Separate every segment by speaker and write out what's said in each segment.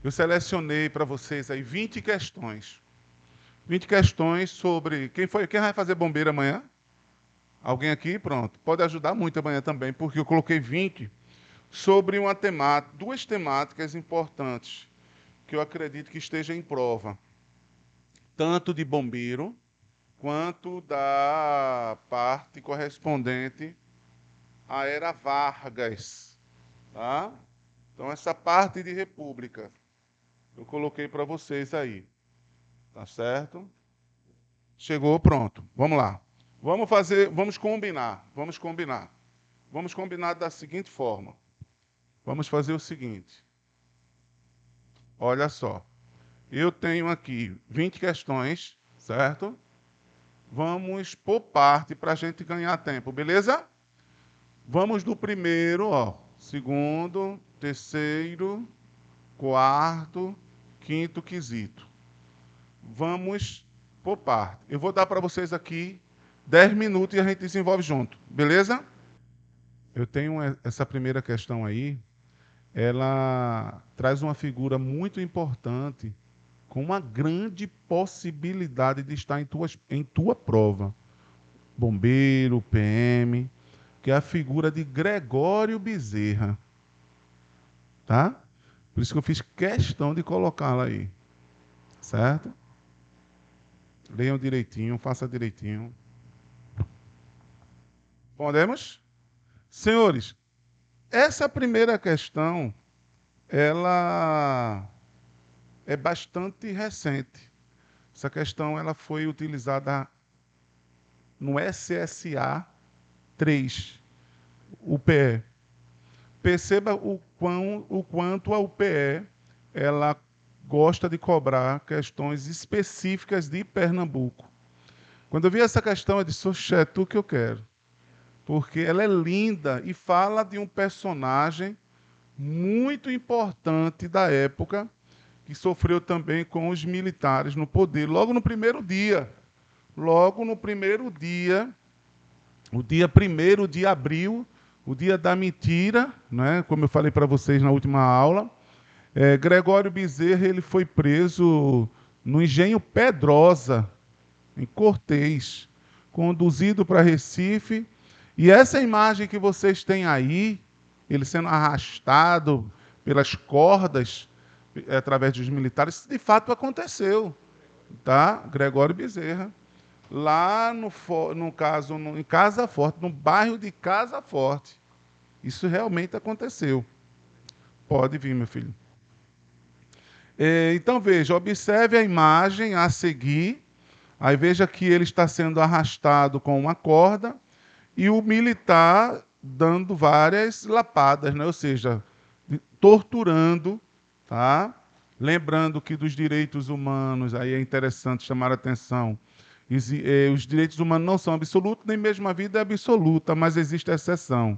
Speaker 1: Eu selecionei para vocês aí 20 questões. 20 questões sobre... Quem vai fazer bombeiro amanhã? Alguém aqui? Pronto. Pode ajudar muito amanhã também, porque eu coloquei 20 sobre uma temática, duas temáticas importantes que eu acredito que esteja em prova, tanto de bombeiro quanto da parte correspondente à era Vargas, tá? Então essa parte de República eu coloquei para vocês aí, tá certo? Chegou, pronto. Vamos lá. Vamos combinar da seguinte forma. Vamos fazer o seguinte. Olha só. Eu tenho aqui 20 questões, certo? Vamos por parte para a gente ganhar tempo, beleza? Vamos do primeiro, ó. Segundo, terceiro, quarto, quinto quesito. Vamos por parte. Eu vou dar para vocês aqui 10 minutos e a gente desenvolve junto, beleza? Eu tenho essa primeira questão aí, ela traz uma figura muito importante, com uma grande possibilidade de estar em tua prova. Bombeiro, PM, que é a figura de Gregório Bezerra. Tá? Por isso que eu fiz questão de colocá-la aí. Certo? Leiam direitinho, faça direitinho. Podemos? Senhores, essa primeira questão, ela é bastante recente. Essa questão ela foi utilizada no SSA 3, UPE. Perceba o quanto a UPE ela gosta de cobrar questões específicas de Pernambuco. Quando eu vi essa questão, eu disse, oxe, é tu que eu quero. Porque ela é linda e fala de um personagem muito importante da época, que sofreu também com os militares no poder, logo no primeiro dia. Logo no primeiro dia, o dia 1º de abril, o dia da mentira, né? Como eu falei para vocês na última aula, Gregório Bezerra ele foi preso no Engenho Pedrosa, em Cortês, conduzido para Recife. E essa imagem que vocês têm aí, ele sendo arrastado pelas cordas através dos militares, de fato aconteceu, tá? Gregório Bezerra. Lá no caso, em Casa Forte, no bairro de Casa Forte. Isso realmente aconteceu. Pode vir, meu filho. Então, veja, observe a imagem a seguir. Aí veja que ele está sendo arrastado com uma corda e o militar dando várias lapadas, né? Ou seja, torturando, tá? Lembrando que dos direitos humanos, aí é interessante chamar a atenção, os direitos humanos não são absolutos, nem mesmo a vida é absoluta, mas existe exceção.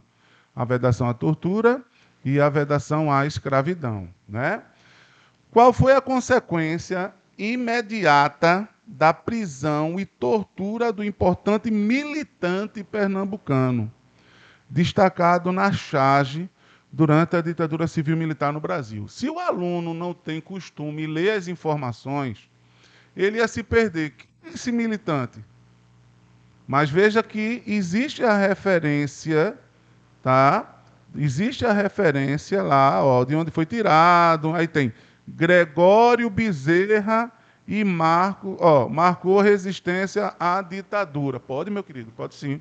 Speaker 1: A vedação à tortura e a vedação à escravidão, né? Qual foi a consequência imediata da prisão e tortura do importante militante pernambucano, destacado na charge durante a ditadura civil-militar no Brasil? Se o aluno não tem costume de ler as informações, ele ia se perder. Quem é esse militante? Mas veja que existe a referência, tá? Existe a referência lá, ó, de onde foi tirado. Aí tem Gregório Bezerra e marcou resistência à ditadura. Pode, meu querido? Pode sim.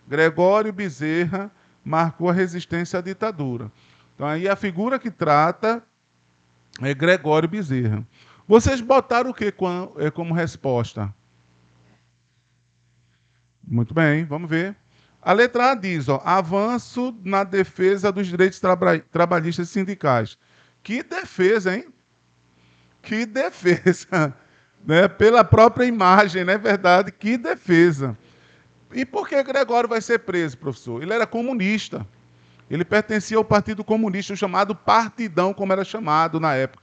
Speaker 1: Gregório Bezerra marcou a resistência à ditadura. Então aí a figura que trata é Gregório Bezerra. Vocês botaram o que como resposta? Muito bem, vamos ver. A letra A diz, ó, avanço na defesa dos direitos trabalhistas e sindicais. Que defesa, hein? Que defesa. Né? Pela própria imagem, não é verdade? Que defesa. E por que Gregório vai ser preso, professor? Ele era comunista. Ele pertencia ao Partido Comunista, o chamado Partidão, como era chamado na época.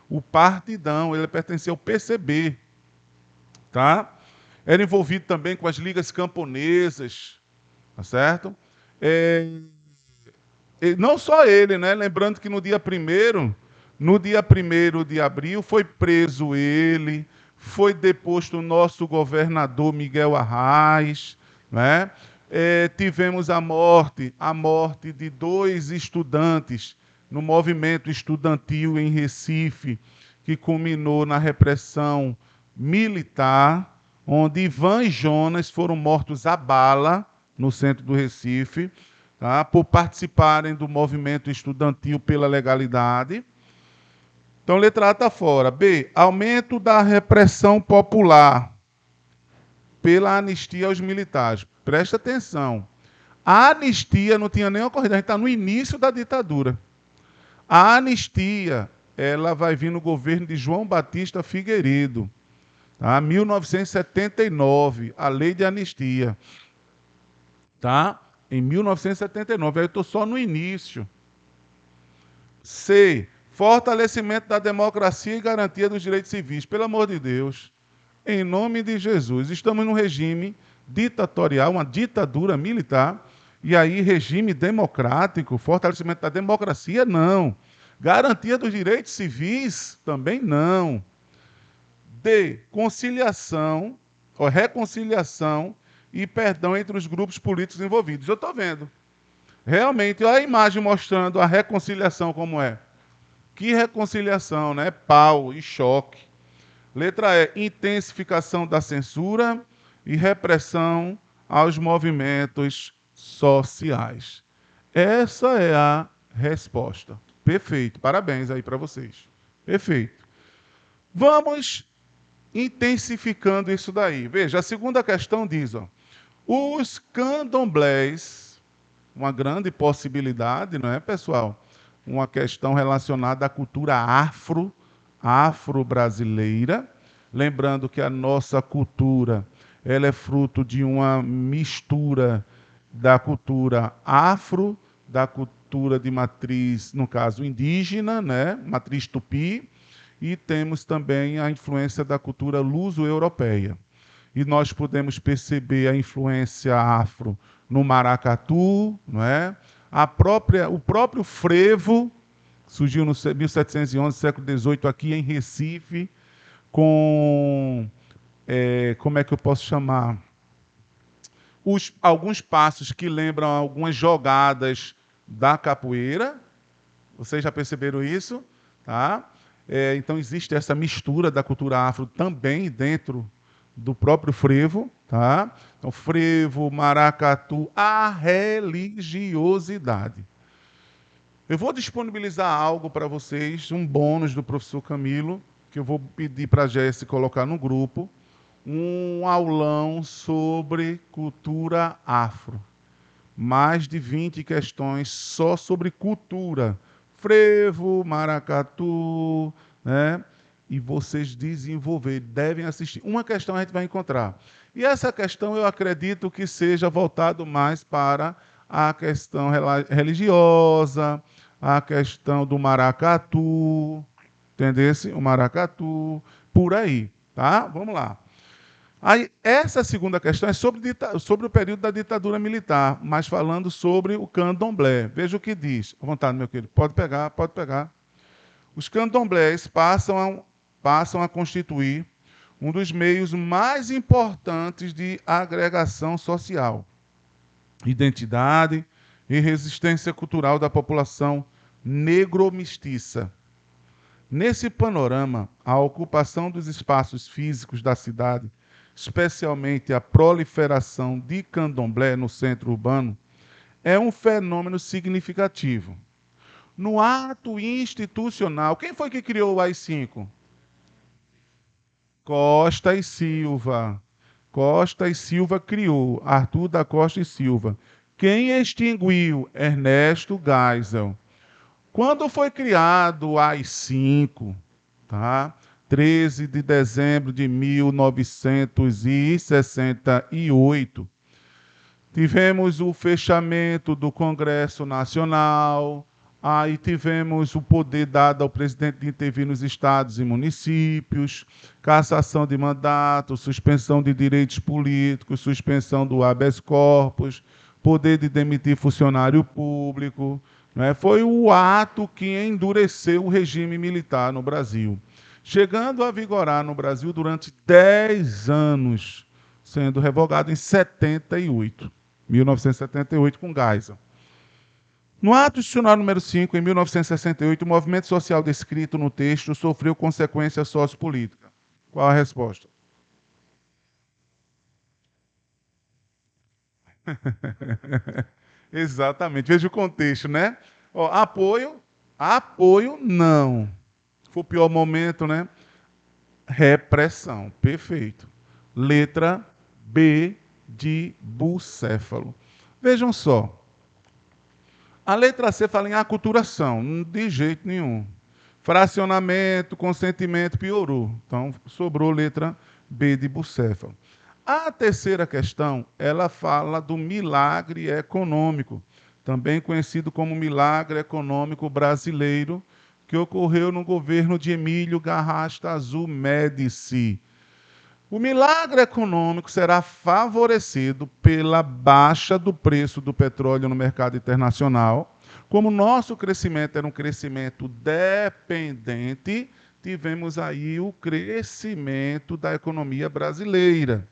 Speaker 1: O Partidão, ele pertencia ao PCB. Tá? Era envolvido também com as ligas camponesas, tá certo? Não só ele, né? Lembrando que no dia 1º No dia 1º de abril foi preso ele, foi deposto o nosso governador Miguel Arraes, né? Tivemos a morte de 2 estudantes no movimento estudantil em Recife, que culminou na repressão militar, onde Ivan e Jonas foram mortos a bala no centro do Recife, tá? Por participarem do movimento estudantil pela legalidade. Então, letra A está fora. B, aumento da repressão popular pela anistia aos militares. Presta atenção. A anistia não tinha nem ocorrido, a gente está no início da ditadura. A anistia, ela vai vir no governo de João Batista Figueiredo, tá? 1979, a lei de anistia, tá? Em 1979, aí eu estou só no início. C, fortalecimento da democracia e garantia dos direitos civis. Pelo amor de Deus, em nome de Jesus, estamos num regime ditatorial, uma ditadura militar, e aí regime democrático, fortalecimento da democracia, não. Garantia dos direitos civis, também não. D, conciliação, ou reconciliação e perdão entre os grupos políticos envolvidos. Eu estou vendo. Realmente, olha a imagem mostrando a reconciliação como é. Que reconciliação, né? Pau e choque. Letra E, intensificação da censura e repressão aos movimentos sociais. Essa é a resposta. Perfeito. Parabéns aí para vocês. Perfeito. Vamos intensificando isso daí. Veja, a segunda questão diz, ó, os candomblés, uma grande possibilidade, não é, pessoal? Uma questão relacionada à cultura afro-brasileira. Lembrando que a nossa cultura, ela é fruto de uma mistura da cultura afro, da cultura de matriz, no caso, indígena, né? Matriz tupi, e temos também a influência da cultura luso-europeia. E nós podemos perceber a influência afro no maracatu, não é? O próprio frevo surgiu no 1711, século XVIII, aqui em Recife, com, como é que eu posso chamar? Alguns passos que lembram algumas jogadas da capoeira. Vocês já perceberam isso? Tá? Então, existe essa mistura da cultura afro também dentro do próprio frevo. Tá? Então, frevo, maracatu, a religiosidade. Eu vou disponibilizar algo para vocês, um bônus do professor Camilo, que eu vou pedir para a Jéssica colocar no grupo, um aulão sobre cultura afro. Mais de 20 questões só sobre cultura. Frevo, maracatu, né? E vocês desenvolverem, devem assistir. Uma questão a gente vai encontrar. E essa questão eu acredito que seja voltado mais para a questão religiosa, a questão do maracatu, entendesse? O maracatu, por aí, tá? Vamos lá. Aí, essa segunda questão é sobre o período da ditadura militar, mas falando sobre o candomblé. Veja o que diz. À vontade, meu querido. Pode pegar, pode pegar. Os candomblés passam a constituir um dos meios mais importantes de agregação social, identidade e resistência cultural da população negro-mestiça. Nesse panorama, a ocupação dos espaços físicos da cidade, especialmente a proliferação de candomblé no centro urbano, é um fenômeno significativo. No ato institucional, quem foi que criou o AI-5? Costa e Silva. Costa e Silva criou, Arthur da Costa e Silva. Quem extinguiu? Ernesto Geisel. Quando foi criado o AI-5, tá? 13 de dezembro de 1968, tivemos o fechamento do Congresso Nacional, aí tivemos o poder dado ao presidente de intervir nos estados e municípios, cassação de mandato, suspensão de direitos políticos, suspensão do habeas corpus, poder de demitir funcionário público, Né? Foi o ato que endureceu o regime militar no Brasil, chegando a vigorar no Brasil durante 10 anos, sendo revogado em 78, 1978, com Geisel. No ato institucional número 5, em 1968, o movimento social descrito no texto sofreu consequências sociopolíticas. Qual a resposta? Exatamente. Veja o contexto, né? Ó, apoio, não. Foi o pior momento, né? Repressão. Perfeito. Letra B de bucéfalo. Vejam só. A letra C fala em aculturação. De jeito nenhum. Fracionamento, consentimento, piorou. Então, sobrou letra B de bucéfalo. A terceira questão, ela fala do milagre econômico, também conhecido como milagre econômico brasileiro, que ocorreu no governo de Emílio Garrastazu Médici. O milagre econômico será favorecido pela baixa do preço do petróleo no mercado internacional. Como nosso crescimento era um crescimento dependente, tivemos aí o crescimento da economia brasileira.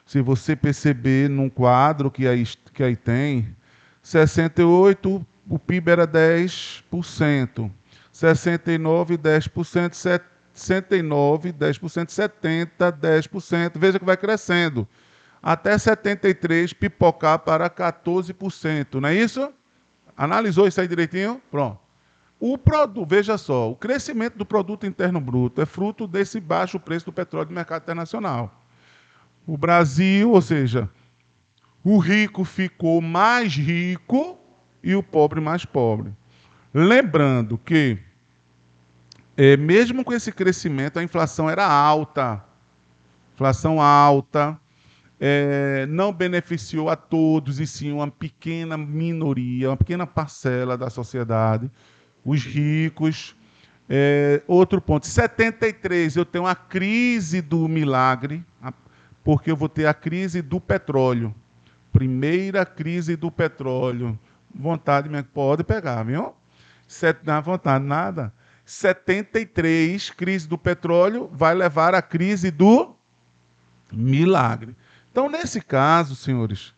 Speaker 1: Se você perceber num quadro que aí tem, 68, o PIB era 10%, 69, 10%, 69, 10%, 70, 10%, veja que vai crescendo. Até 73 pipocar para 14%, não é isso? Analisou isso aí direitinho? Pronto. Veja só, o crescimento do produto interno bruto é fruto desse baixo preço do petróleo no mercado internacional. O Brasil, ou seja, o rico ficou mais rico e o pobre mais pobre. Lembrando que, mesmo com esse crescimento, a inflação era alta. Inflação alta, não beneficiou a todos, e sim uma pequena minoria, uma pequena parcela da sociedade, os ricos. Outro ponto, 73, eu tenho a crise do milagre, porque eu vou ter a crise do petróleo. Primeira crise do petróleo. Vontade, pode pegar, viu? Não vontade, nada. 73, crise do petróleo, vai levar à crise do milagre. Então, nesse caso, senhores,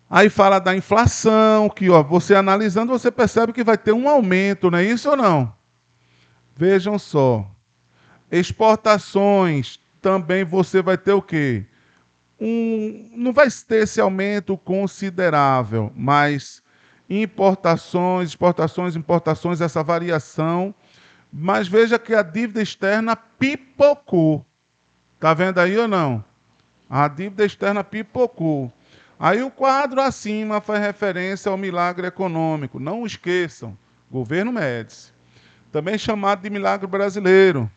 Speaker 1: aí fala da inflação, que ó, você analisando, você percebe que vai ter um aumento, não é isso ou não? Vejam só. Exportações, também você vai ter o quê? Não vai ter esse aumento considerável, mas importações, exportações, importações, essa variação. Mas veja que a dívida externa pipocou. Está vendo aí ou não? A dívida externa pipocou. Aí o quadro acima faz referência ao milagre econômico. Não esqueçam, governo Médici, também chamado de milagre brasileiro,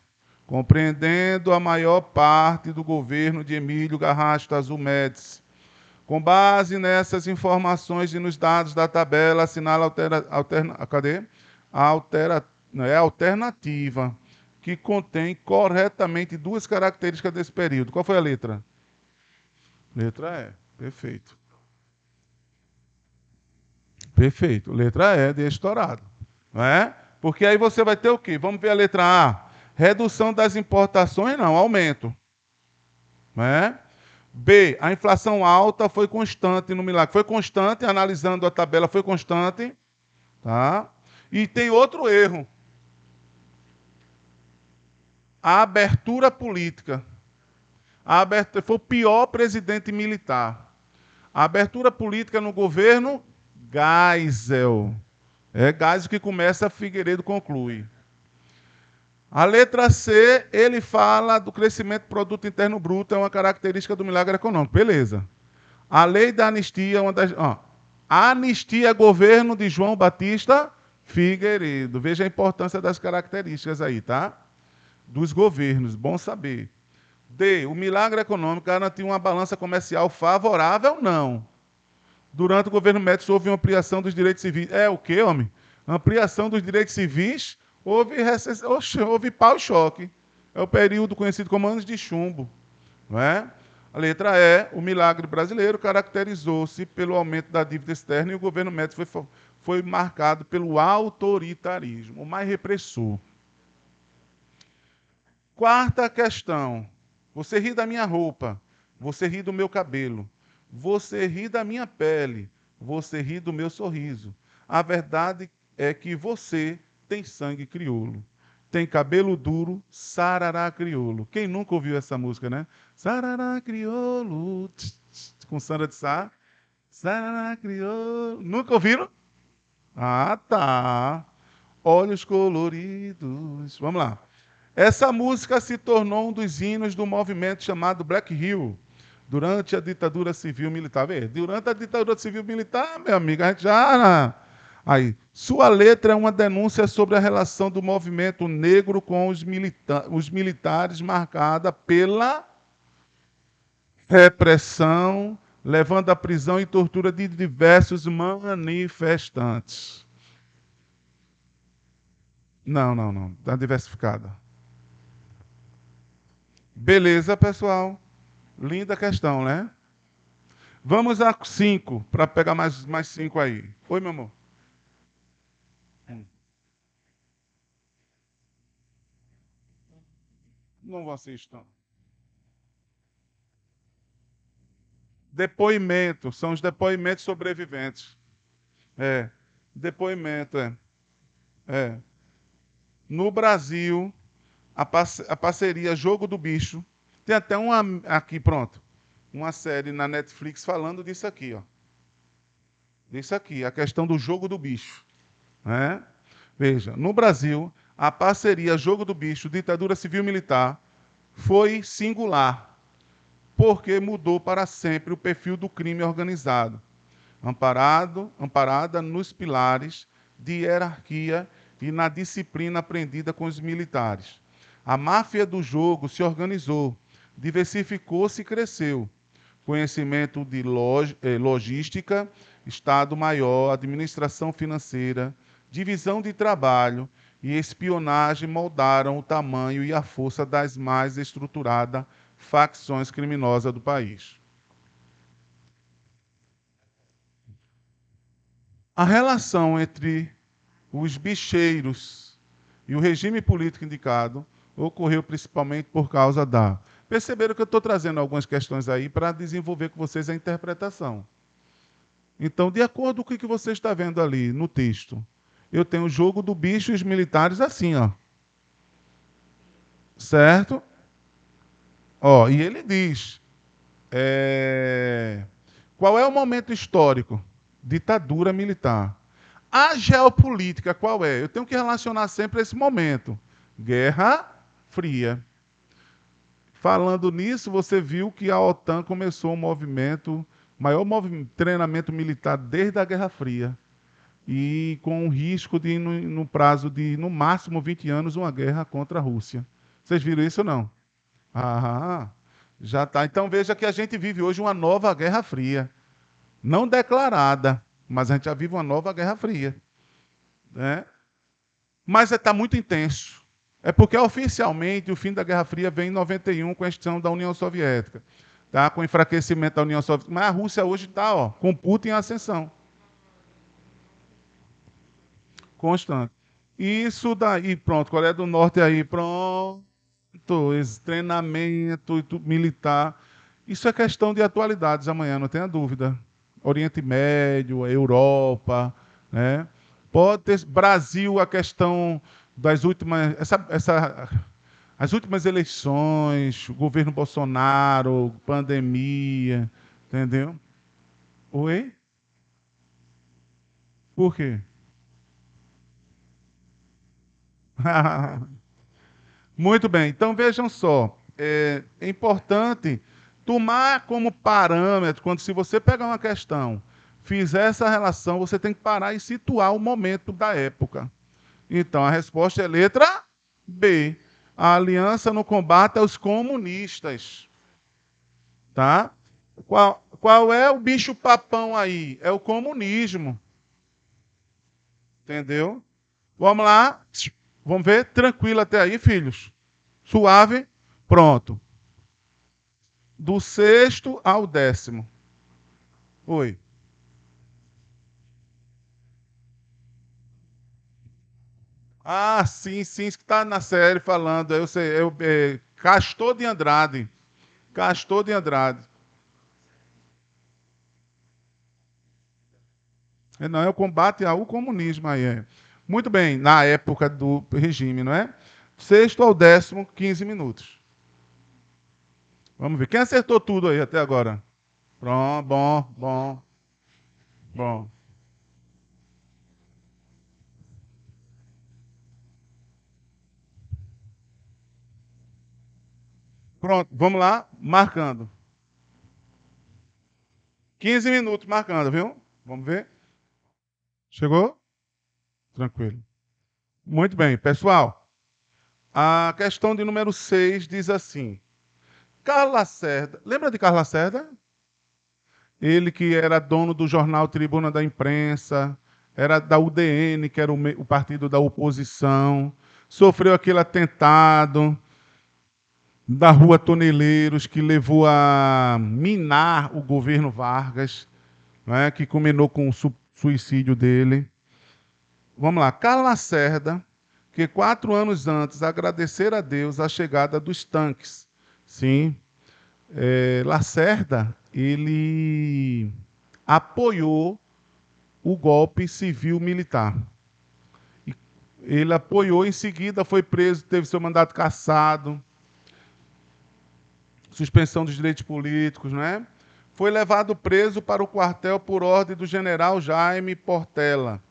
Speaker 1: compreendendo a maior parte do governo de Emílio Garrastazu Médici. Com base nessas informações e nos dados da tabela, assinala a alternativa, que contém corretamente duas características desse período. Qual foi a letra? Letra E. Perfeito. Perfeito. Letra E de estourado. Não é? Porque aí você vai ter o quê? Vamos ver a letra A. Redução das importações, não, aumento. Não é? B, a inflação alta foi constante no milagre. Foi constante, analisando a tabela, foi constante. Tá? E tem outro erro. A abertura política. Foi o pior presidente militar. A abertura política no governo, Geisel. É Geisel que começa, Figueiredo conclui. A letra C, ele fala do crescimento do produto interno bruto, é uma característica do milagre econômico. Beleza. A lei da anistia, a anistia governo de João Batista Figueiredo. Veja a importância das características aí, tá? Dos governos, bom saber. D, o milagre econômico garantiu uma balança comercial favorável? Não. Durante o governo Médici houve uma ampliação dos direitos civis. É o quê, homem? Ampliação dos direitos civis? Houve pau e choque. É o período conhecido como anos de chumbo. Não é? A letra E, o milagre brasileiro caracterizou-se pelo aumento da dívida externa e o governo Médici foi marcado pelo autoritarismo, o mais repressor. Quarta questão. Você ri da minha roupa, você ri do meu cabelo, você ri da minha pele, você ri do meu sorriso. A verdade é que você tem sangue crioulo. Tem cabelo duro, sarará crioulo. Quem nunca ouviu essa música, né? Sarará crioulo, com Sandra de Sá. Sarará crioulo. Nunca ouviram? Ah, tá. Olhos coloridos. Vamos lá. Essa música se tornou um dos hinos do movimento chamado Black Hill, durante a ditadura civil-militar. Durante a ditadura civil-militar, meu amigo, a gente já... Aí, sua letra é uma denúncia sobre a relação do movimento negro com os militares, marcada pela repressão, levando à prisão e tortura de diversos manifestantes. Não, não, não. Está diversificada. Beleza, pessoal. Linda questão, né? Vamos a 5, para pegar mais 5 aí. Oi, meu amor. Não assistam. Depoimento, são os depoimentos sobreviventes. É, depoimento, é. No Brasil, a parceria Jogo do Bicho, tem até uma, aqui, pronto, uma série na Netflix falando disso aqui, ó. Disso aqui, a questão do Jogo do Bicho, né? Veja, no Brasil, a parceria Jogo do Bicho, ditadura civil-militar, foi singular, porque mudou para sempre o perfil do crime organizado, amparada nos pilares de hierarquia e na disciplina aprendida com os militares. A máfia do jogo se organizou, diversificou-se e cresceu. Conhecimento de logística, Estado-Maior, administração financeira, divisão de trabalho e espionagem moldaram o tamanho e a força das mais estruturadas facções criminosas do país. A relação entre os bicheiros e o regime político indicado ocorreu principalmente por causa da... Perceberam que eu estou trazendo algumas questões aí para desenvolver com vocês a interpretação. Então, de acordo com o que você está vendo ali no texto, eu tenho o jogo do bicho e os militares assim, ó. Certo? Ó, e ele diz, qual é o momento histórico? Ditadura militar. A geopolítica, qual é? Eu tenho que relacionar sempre esse momento. Guerra Fria. Falando nisso, você viu que a OTAN começou um movimento, maior treinamento militar desde a Guerra Fria. E com o risco de, no prazo de, no máximo, 20 anos, uma guerra contra a Rússia. Vocês viram isso ou não? Ah, já está. Então veja que a gente vive hoje uma nova Guerra Fria. Não declarada, mas a gente já vive uma nova Guerra Fria. Né? Mas está muito intenso. É porque oficialmente o fim da Guerra Fria vem em 91 com a extinção da União Soviética, tá? Com o enfraquecimento da União Soviética. Mas a Rússia hoje está com Putin em ascensão. Constante. Isso daí, pronto, Coreia do Norte aí, pronto, esse treinamento militar. Isso é questão de atualidades amanhã, não tenha dúvida. Oriente Médio, Europa, né? Pode ter Brasil, a questão das últimas, as últimas eleições, o governo Bolsonaro, pandemia, entendeu? Oi? Por quê? Muito bem, então vejam só, é importante tomar como parâmetro, quando se você pegar uma questão, fizer essa relação, você tem que parar e situar o momento da época. Então a resposta é letra B. A aliança no combate aos comunistas. Tá? Qual é o bicho papão aí? É o comunismo. Entendeu? Vamos lá. Vamos ver? Tranquilo até aí, filhos. Suave. Pronto. Do sexto ao décimo. Oi. Ah, sim, sim, isso que está na série falando. Eu sei, Castor de Andrade. Castor de Andrade. Não, é o combate ao comunismo aí. É. Muito bem, na época do regime, não é? Sexto ao 10º, 15 minutos. Vamos ver. Quem acertou tudo aí até agora? Pronto, bom, bom, bom. Pronto, vamos lá, marcando. 15 minutos marcando, viu? Vamos ver. Chegou? Tranquilo. Muito bem, pessoal. A questão de número 6 diz assim: Carlos Lacerda, lembra de Carlos Lacerda? Ele que era dono do jornal Tribuna da Imprensa, era da UDN, que era o partido da oposição, sofreu aquele atentado da Rua Toneleiros, que levou a minar o governo Vargas, né, que culminou com o suicídio dele. Vamos lá, Carlos Lacerda, que 4 anos antes agradecera a Deus a chegada dos tanques. Sim, Lacerda, ele apoiou o golpe civil-militar. Ele apoiou, em seguida foi preso, teve seu mandato cassado, suspensão dos direitos políticos, né? Foi levado preso para o quartel por ordem do general Jaime Portela,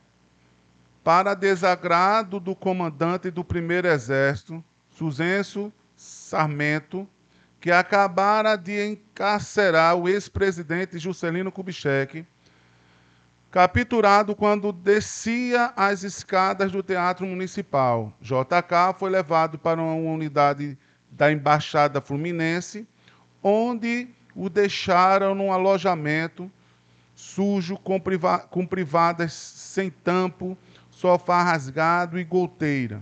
Speaker 1: para desagrado do comandante do primeiro exército, Suzencio Sarmento, que acabara de encarcerar o ex-presidente Juscelino Kubitschek, capturado quando descia as escadas do Teatro Municipal. JK foi levado para uma unidade da Embaixada Fluminense, onde o deixaram num alojamento sujo, com privadas sem tampo, sofá rasgado e goteira.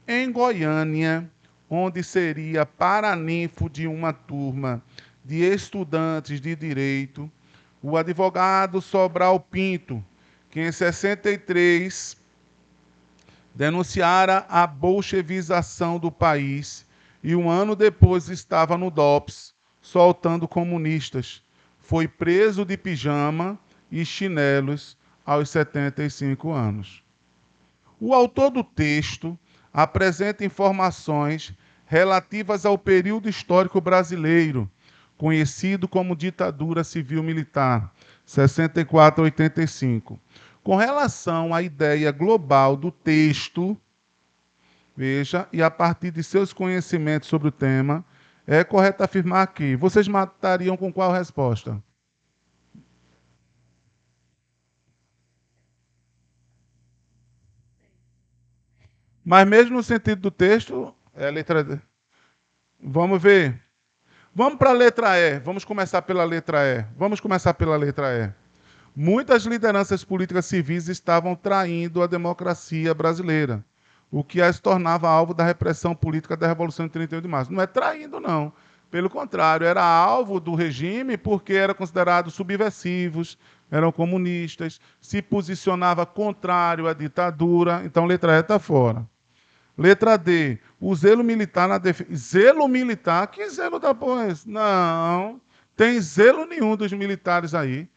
Speaker 1: Em Goiânia, onde seria paraninfo de uma turma de estudantes de direito, o advogado Sobral Pinto, que em 63 denunciara a bolchevização do país e um ano depois estava no DOPS, soltando comunistas. Foi preso de pijama e chinelos aos 75 anos. O autor do texto apresenta informações relativas ao período histórico brasileiro, conhecido como ditadura civil-militar, 64 a 85. Com relação à ideia global do texto, veja, e a partir de seus conhecimentos sobre o tema, é correto afirmar que vocês matariam com qual resposta? Mas mesmo no sentido do texto, é a letra D. Vamos ver. Vamos para a letra E. Vamos começar pela letra E. Vamos começar pela letra E. Muitas lideranças políticas civis estavam traindo a democracia brasileira, o que as tornava alvo da repressão política da Revolução de 31 de março. Não é traindo, não. Pelo contrário, era alvo do regime porque eram considerados subversivos, eram comunistas, se posicionava contrário à ditadura. Então, letra E está fora. Letra D, o zelo militar na defesa. Zelo militar? Que zelo da porra é esse? Não, tem zelo nenhum dos militares aí.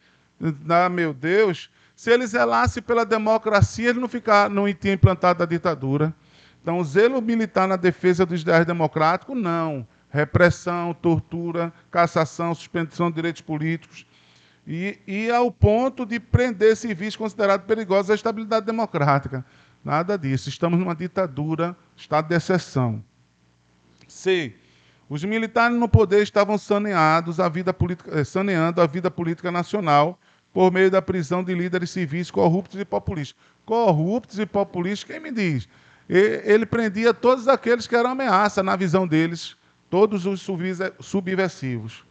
Speaker 1: Ah, meu Deus. Se ele zelasse pela democracia, ele não tinha implantado a ditadura. Então, o zelo militar na defesa dos ideais democráticos, não. Repressão, tortura, cassação, suspensão de direitos políticos. E ao ponto de prender civis considerados perigosos à estabilidade democrática. Nada disso. Estamos numa ditadura, estado de exceção. C. Os militares no poder estavam saneando a vida política nacional por meio da prisão de líderes civis corruptos e populistas. Corruptos e populistas, quem me diz? Ele prendia todos aqueles que eram ameaça na visão deles, todos os subversivos.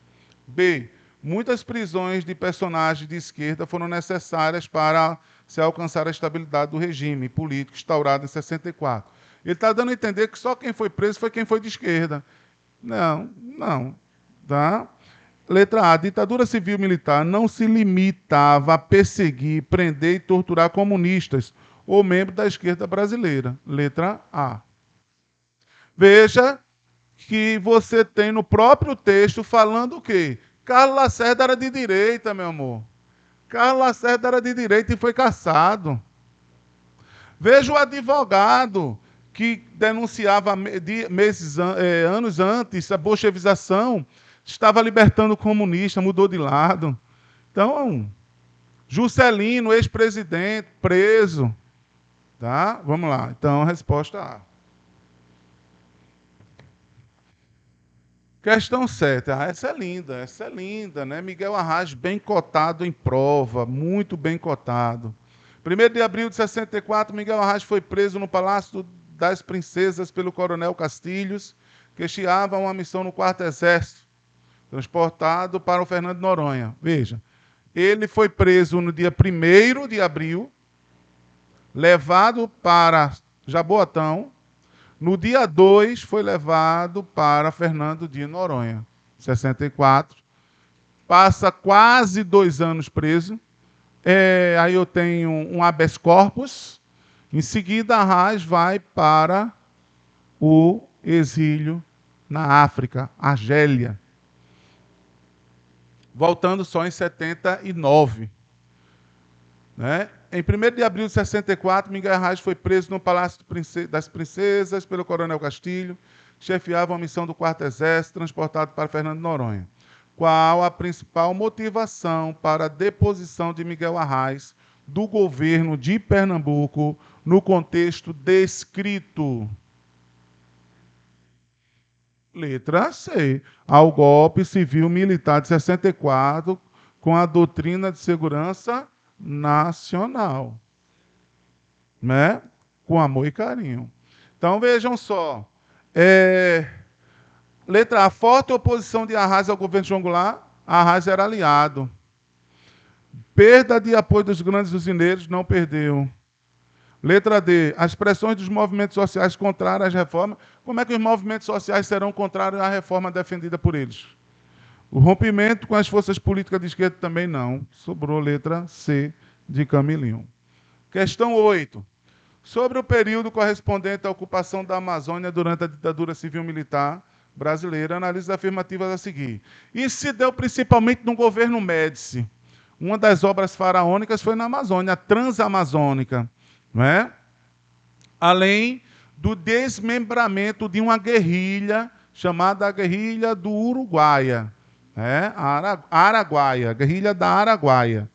Speaker 1: B. Muitas prisões de personagens de esquerda foram necessárias para se alcançar a estabilidade do regime político instaurado em 64. Ele está dando a entender que só quem foi preso foi quem foi de esquerda. Não, não. Tá? Letra A. A ditadura civil-militar não se limitava a perseguir, prender e torturar comunistas ou membro da esquerda brasileira. Letra A. Veja que você tem no próprio texto falando o quê? Carlos Lacerda era de direita, meu amor. Carlos Lacerda era de direita e foi cassado. Veja o advogado que denunciava anos antes a bolchevização, estava libertando o comunista, mudou de lado. Então, Juscelino, ex-presidente, preso. Tá? Vamos lá. Então, resposta A. Questão 7. Essa é linda, né? Miguel Arraes, bem cotado em prova, muito bem cotado. 1º de abril de 64, Miguel Arraes foi preso no Palácio das Princesas pelo coronel Castilhos, que chiava uma missão no 4º Exército, transportado para o Fernando de Noronha. Veja, ele foi preso no dia 1º de abril, levado para Jaboatão. No dia 2, foi levado para Fernando de Noronha, 64. Passa quase 2 anos preso. Aí eu tenho um habeas corpus. Em seguida, Arraes vai para o exílio na África, Argélia. Voltando só em 79. Né? Em 1º de abril de 64, Miguel Arraes foi preso no Palácio das Princesas pelo coronel Castilho, que chefiava uma missão do 4º Exército, transportado para Fernando de Noronha. Qual a principal motivação para a deposição de Miguel Arraes do governo de Pernambuco no contexto descrito? Letra C. Ao golpe civil-militar de 64, com a doutrina de segurança nacional, né? Com amor e carinho. Então vejam só, letra A, forte oposição de Arraes ao governo de João Goulart. Arraes era aliado. Perda de apoio dos grandes usineiros, não perdeu. Letra D, as pressões dos movimentos sociais contrárias às reformas. Como é que os movimentos sociais serão contrários à reforma defendida por eles? O rompimento com as forças políticas de esquerda também não. Sobrou letra C de Camilinho. Questão 8. Sobre o período correspondente à ocupação da Amazônia durante a ditadura civil-militar brasileira, analise as afirmativas a seguir. Isso se deu principalmente no governo Médici. Uma das obras faraônicas foi na Amazônia, a Transamazônica. Não é? Além do desmembramento de uma guerrilha chamada a Guerrilha do Uruguaia. Araguaia, guerrilha da Araguaia.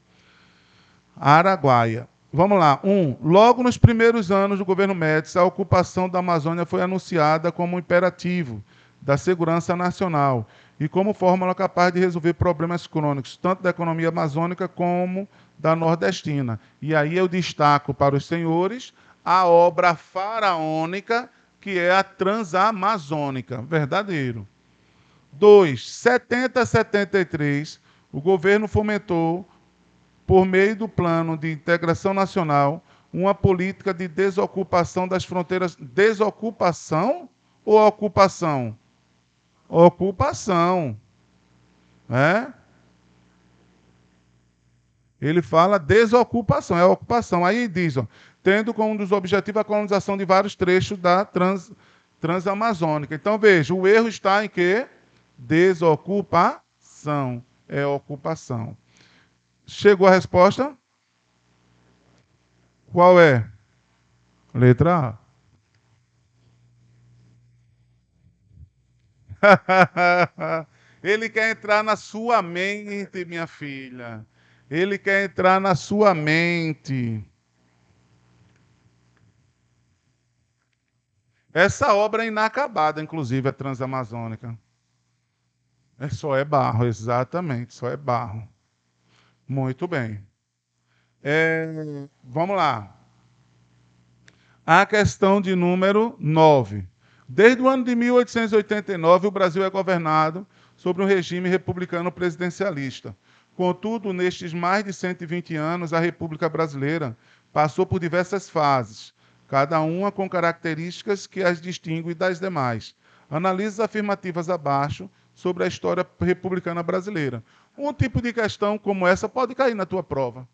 Speaker 1: Araguaia. Vamos lá. 1. Logo nos primeiros anos do governo Médici, a ocupação da Amazônia foi anunciada como um imperativo da segurança nacional e como fórmula capaz de resolver problemas crônicos, tanto da economia amazônica como da nordestina. E aí eu destaco para os senhores a obra faraônica, que é a Transamazônica. Verdadeiro. 2. 70 a 73, o governo fomentou, por meio do Plano de Integração Nacional, uma política de desocupação das fronteiras. Desocupação ou ocupação? Ocupação. Ele fala desocupação, é ocupação. Aí diz, tendo como um dos objetivos a colonização de vários trechos da Transamazônica. Então, veja, o erro está em quê? Desocupação. É ocupação. Chegou a resposta? Qual é? Letra A. Ele quer entrar na sua mente, minha filha. Ele quer entrar na sua mente. Essa obra é inacabada, inclusive, a Transamazônica. Só é barro, exatamente, só é barro. Muito bem. Vamos lá. A questão de número 9. Desde o ano de 1889, o Brasil é governado sobre um regime republicano presidencialista. Contudo, nestes mais de 120 anos, a República Brasileira passou por diversas fases, cada uma com características que as distinguem das demais. Analise as afirmativas abaixo sobre a história republicana brasileira. Um tipo de questão como essa pode cair na tua prova.